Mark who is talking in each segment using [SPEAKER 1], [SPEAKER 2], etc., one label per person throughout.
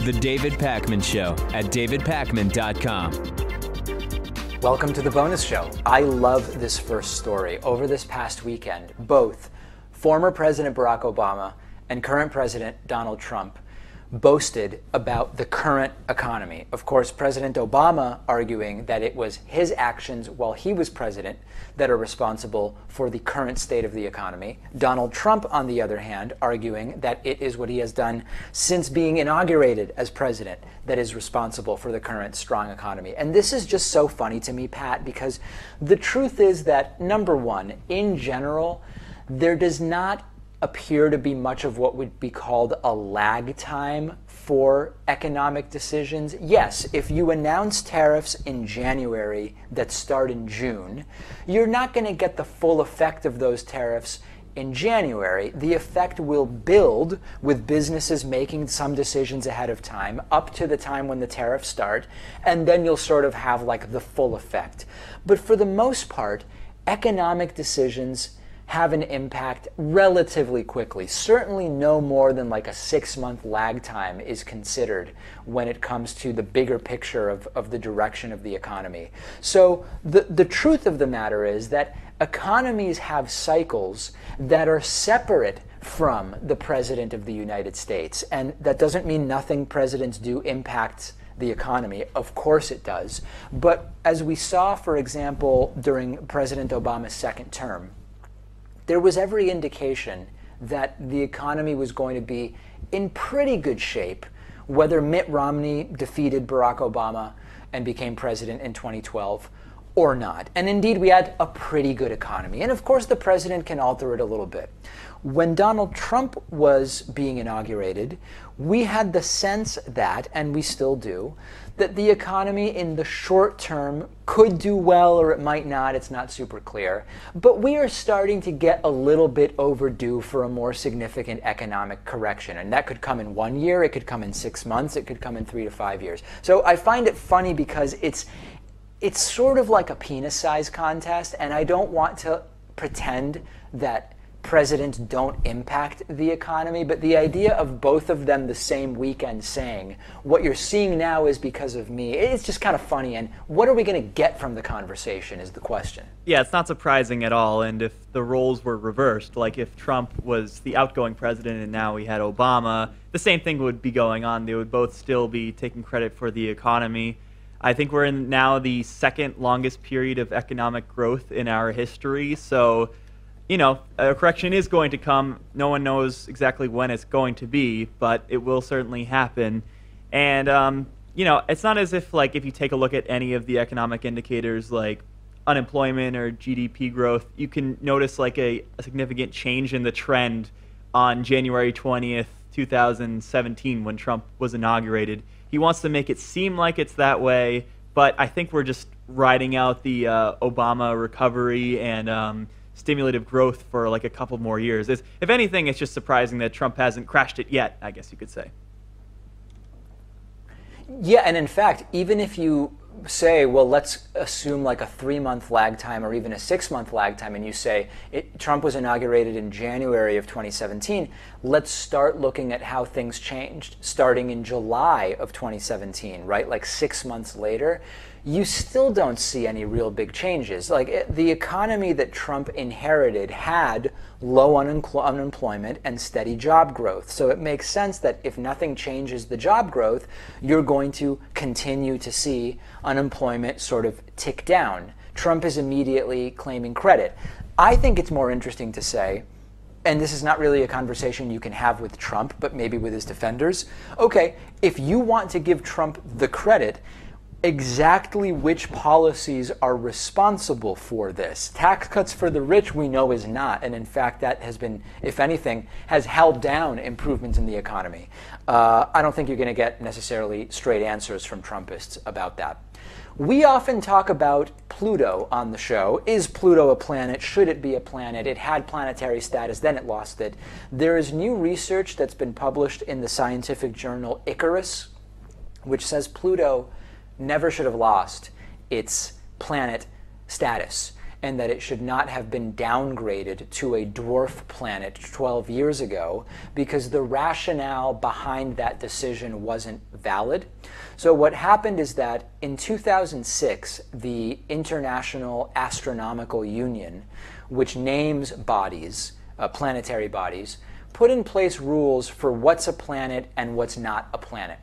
[SPEAKER 1] The David Pakman Show at davidpakman.com.
[SPEAKER 2] Welcome to the bonus show. I love this first story. Over this past weekend, both former President Barack Obama and current President Donald Trump boasted about the current economy. Of course, President Obama arguing that it was his actions while he was president that are responsible for the current state of the economy. Donald Trump, on the other hand, arguing that it is what he has done since being inaugurated as president that is responsible for the current strong economy. And this is just so funny to me, Pat, because the truth is that, number one, in general, there does not appear to be much of what would be called a lag time for economic decisions. Yes, if you announce tariffs in January that start in June, you're not going to get the full effect of those tariffs in January. The effect will build with businesses making some decisions ahead of time up to the time when the tariffs start, and then you'll sort of have like the full effect. But for the most part, economic decisions have an impact relatively quickly. Certainly no more than like a 6-month lag time is considered when it comes to the bigger picture of the direction of the economy. So the truth of the matter is that economies have cycles that are separate from the President of the United States. And that doesn't mean nothing presidents do impacts the economy. Of course it does. But as we saw, for example, during President Obama's second term, there was every indication that the economy was going to be in pretty good shape, whether Mitt Romney defeated Barack Obama and became president in 2012 or not. And indeed, we had a pretty good economy. And of course, the president can alter it a little bit. When Donald Trump was being inaugurated, we had the sense that, and we still do, that the economy in the short term could do well or it might not. It's not super clear. But we are starting to get a little bit overdue for a more significant economic correction. And that could come in 1 year, it could come in 6 months, it could come in 3 to 5 years. So I find it funny because it's sort of like a penis size contest, and I don't want to pretend that presidents don't impact the economy, but the idea of both of them the same weekend saying, what you're seeing now is because of me, it's just kind of funny. And what are we going to get from the conversation is the question.
[SPEAKER 3] Yeah, it's not surprising at all. And if the roles were reversed, like if Trump was the outgoing president and now we had Obama, the same thing would be going on. They would both still be taking credit for the economy. I think we're in now the second longest period of economic growth in our history. So, you know, a correction is going to come. No one knows exactly when it's going to be, but it will certainly happen. And, you know, it's not as if, like, if you take a look at any of the economic indicators like unemployment or GDP growth, you can notice like a significant change in the trend on January 20th, 2017 when Trump was inaugurated. He wants to make it seem like it's that way, but I think we're just riding out the Obama recovery and stimulative growth for like a couple more years. If anything, it's just surprising that Trump hasn't crashed it yet, I guess you could say.
[SPEAKER 2] Yeah, and in fact, even if you say, well, let's assume like a 3-month lag time or even a 6-month lag time, and you say Trump was inaugurated in January of 2017, let's start looking at how things changed starting in July of 2017, right? Like 6 months later, you still don't see any real big changes. Like the economy that Trump inherited had low unemployment and steady job growth. So it makes sense that if nothing changes the job growth, you're going to continue to see unemployment sort of tick down. Trump is immediately claiming credit. I think it's more interesting to say, and this is not really a conversation you can have with Trump, but maybe with his defenders. Okay, if you want to give Trump the credit, exactly which policies are responsible for this? Tax cuts for the rich we know is not, and in fact that has been, if anything, has held down improvements in the economy. I don't think you're going to get necessarily straight answers from Trumpists about that. We often talk about Pluto on the show. Is Pluto a planet? Should it be a planet? It had planetary status, then it lost it. There is new research that's been published in the scientific journal Icarus, which says Pluto never should have lost its planet status. and that it should not have been downgraded to a dwarf planet 12 years ago because the rationale behind that decision wasn't valid. So what happened is that in 2006, the International Astronomical Union, which names bodies, planetary bodies, put in place rules for what's a planet and what's not a planet.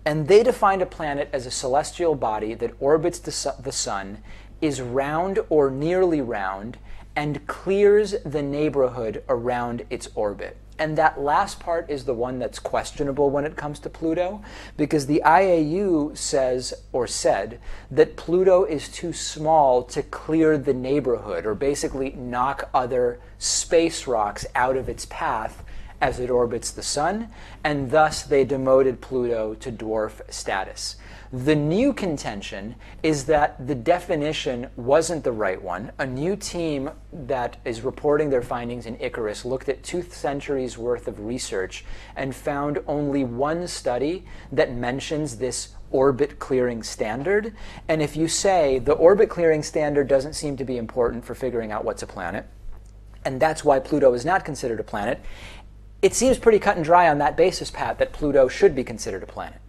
[SPEAKER 2] And they defined a planet as a celestial body that orbits the sun, is round or nearly round, and clears the neighborhood around its orbit. And that last part is the one that's questionable when it comes to Pluto, because the IAU says, or said, that Pluto is too small to clear the neighborhood, or basically knock other space rocks out of its path as it orbits the sun, and thus they demoted Pluto to dwarf status. The new contention is that the definition wasn't the right one. A new team that is reporting their findings in Icarus looked at 2 centuries worth of research and found only one study that mentions this orbit clearing standard. And if you say the orbit clearing standard doesn't seem to be important for figuring out what's a planet, and that's why Pluto is not considered a planet, it seems pretty cut and dry on that basis, Pat, that Pluto should be considered a planet.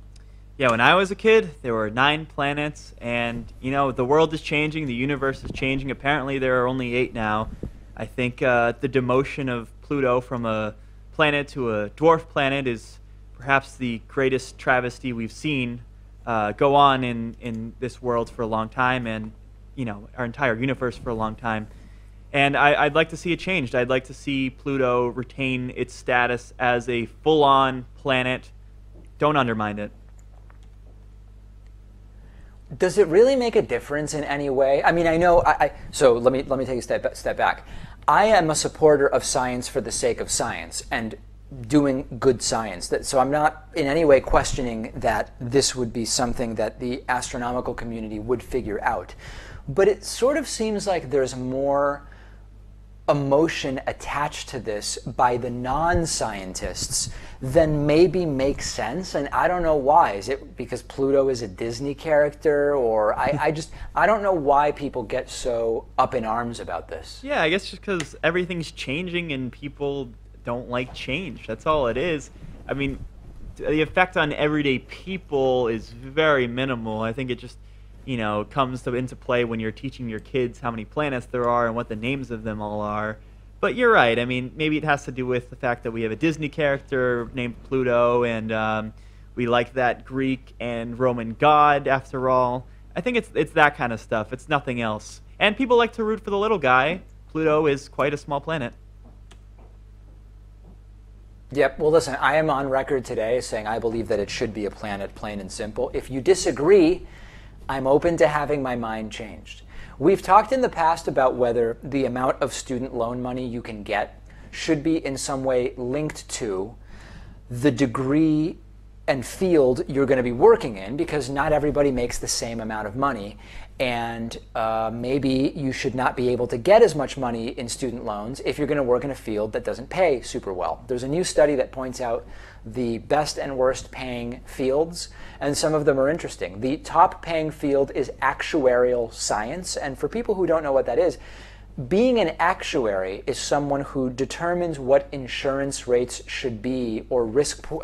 [SPEAKER 3] Yeah, when I was a kid, there were 9 planets, and, you know, the world is changing, the universe is changing. Apparently, there are only 8 now. I think the demotion of Pluto from a planet to a dwarf planet is perhaps the greatest travesty we've seen go on in this world for a long time, and, you know, our entire universe for a long time. And I'd like to see it changed. I'd like to see Pluto retain its status as a full-on planet. Don't undermine it.
[SPEAKER 2] Does it really make a difference in any way? I mean, I know. So let me take a step back. I am a supporter of science for the sake of science and doing good science. So I'm not in any way questioning that this would be something that the astronomical community would figure out. But it sort of seems like there's more emotion attached to this by the non-scientists than maybe makes sense, and I don't know why. Is it because Pluto is a Disney character, or I don't know why people get so up in arms about this.
[SPEAKER 3] Yeah, I guess just because everything's changing and people don't like change. That's all it is. I mean, the effect on everyday people is very minimal. I think it just, you know, comes into play when you're teaching your kids how many planets there are and what the names of them all are. But you're right. I mean, maybe it has to do with the fact that we have a Disney character named Pluto, and we like that Greek and Roman god, after all. I think it's that kind of stuff. It's nothing else. And people like to root for the little guy. Pluto is quite a small planet.
[SPEAKER 2] Yep. Well, listen, I am on record today saying I believe that it should be a planet, plain and simple. If you disagree, I'm open to having my mind changed. We've talked in the past about whether the amount of student loan money you can get should be in some way linked to the degree and field you're going to be working in, because not everybody makes the same amount of money. And maybe you should not be able to get as much money in student loans if you're going to work in a field that doesn't pay super well. There's a new study that points out the best and worst paying fields, and some of them are interesting. The top paying field is actuarial science, and for people who don't know what that is, being an actuary is someone who determines what insurance rates should be, or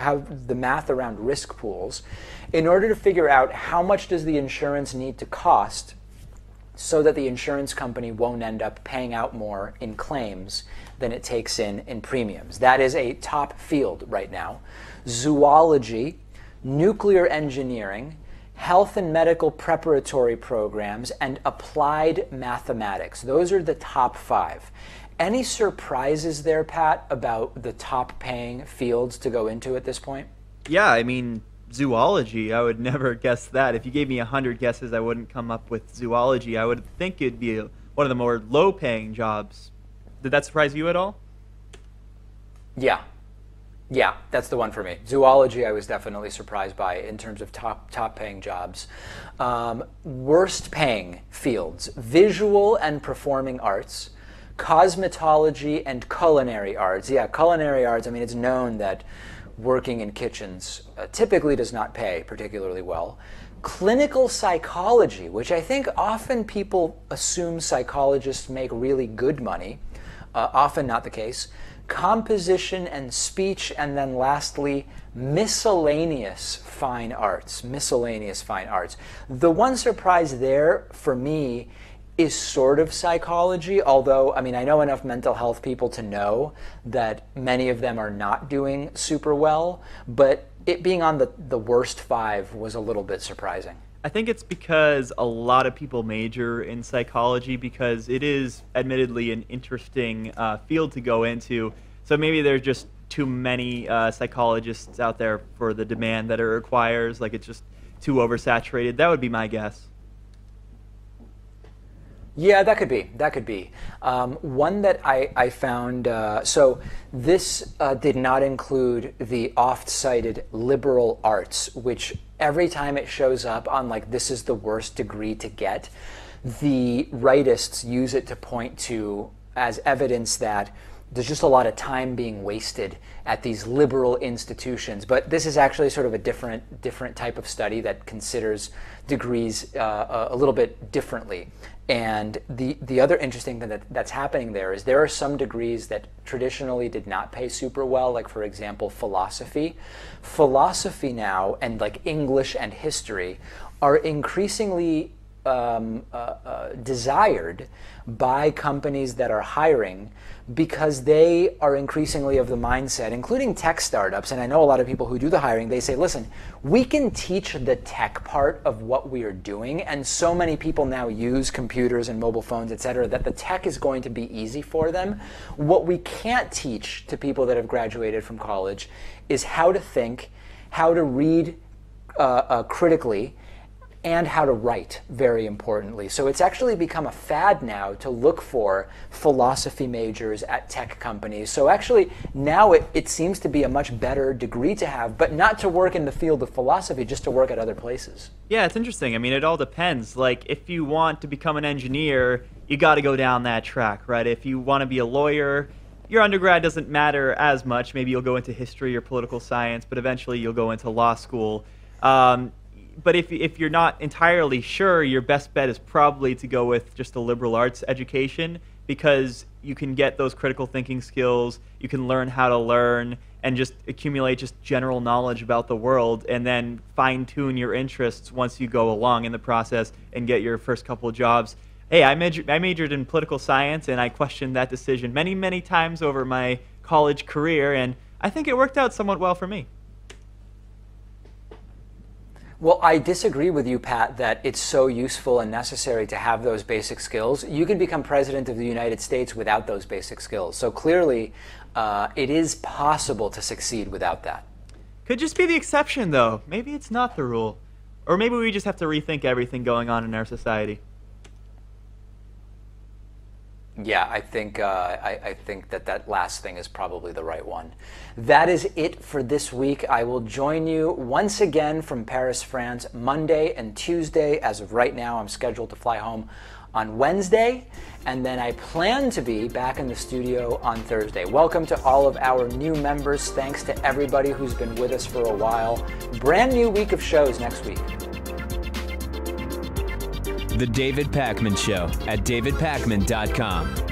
[SPEAKER 2] how the math around risk pools, in order to figure out how much does the insurance need to cost so that the insurance company won't end up paying out more in claims than it takes in premiums. That is a top field right now. Zoology, nuclear engineering, health and medical preparatory programs, and applied mathematics. Those are the top 5. Any surprises there, Pat, about the top paying fields to go into at this point?
[SPEAKER 3] Yeah, I mean, zoology, I would never guess that. If you gave me 100 guesses, I wouldn't come up with zoology. I would think it'd be one of the more low-paying jobs. Did that surprise you at all?
[SPEAKER 2] Yeah, that's the one for me. Zoology, I was definitely surprised by in terms of top paying jobs. Worst paying fields: visual and performing arts, cosmetology, and culinary arts. Yeah, culinary arts, I mean, it's known that working in kitchens typically does not pay particularly well. clinical psychology, which I think often people assume psychologists make really good money, often not the case, composition and speech, and then lastly, miscellaneous fine arts. Miscellaneous fine arts. The one surprise there for me is sort of psychology, although, I mean, I know enough mental health people to know that many of them are not doing super well, but it being on the worst 5 was a little bit surprising.
[SPEAKER 3] I think it's because a lot of people major in psychology because it is admittedly an interesting field to go into. So maybe there's just too many psychologists out there for the demand that it requires. Like it's just too oversaturated. That would be my guess.
[SPEAKER 2] Yeah, that could be. That could be. One that I found, so this did not include the oft-cited liberal arts, which every time it shows up on like, this is the worst degree to get, the rightists use it to point to as evidence that there's just a lot of time being wasted at these liberal institutions. But this is actually sort of a different type of study that considers degrees a little bit differently. And the other interesting thing that's happening there is there are some degrees that traditionally did not pay super well, like for example, philosophy. Philosophy now, and like English and history, are increasingly desired by companies that are hiring because they are increasingly of the mindset, including tech startups, and I know a lot of people who do the hiring, they say, listen, we can teach the tech part of what we are doing, and so many people now use computers and mobile phones, et cetera, that the tech is going to be easy for them. What we can't teach to people that have graduated from college is how to think, how to read critically, and how to write, very importantly. So it's actually become a fad now to look for philosophy majors at tech companies. So actually now it seems to be a much better degree to have, but not to work in the field of philosophy, just to work at other places.
[SPEAKER 3] Yeah, it's interesting. I mean, it all depends. Like, if you want to become an engineer, you got to go down that track, right? If you want to be a lawyer, your undergrad doesn't matter as much. Maybe you'll go into history or political science, but eventually you'll go into law school. But if you're not entirely sure, your best bet is probably to go with just a liberal arts education because you can get those critical thinking skills, you can learn how to learn, and just accumulate just general knowledge about the world, and then fine-tune your interests once you go along in the process and get your first couple of jobs. Hey, I majored in political science, and I questioned that decision many, many times over my college career, and I think it worked out somewhat well for me.
[SPEAKER 2] Well, I disagree with you, Pat, that it's so useful and necessary to have those basic skills. You can become president of the United States without those basic skills. So clearly, it is possible to succeed without that.
[SPEAKER 3] Could just be the exception, though. Maybe it's not the rule. Or maybe we just have to rethink everything going on in our society.
[SPEAKER 2] Yeah, I think that last thing is probably the right one. That is it for this week. I will join you once again from Paris, France, Monday and Tuesday. As of right now, I'm scheduled to fly home on Wednesday, and then I plan to be back in the studio on Thursday. Welcome to all of our new members. Thanks to everybody who's been with us for a while. Brand new week of shows next week.
[SPEAKER 1] The David Pakman Show at davidpakman.com.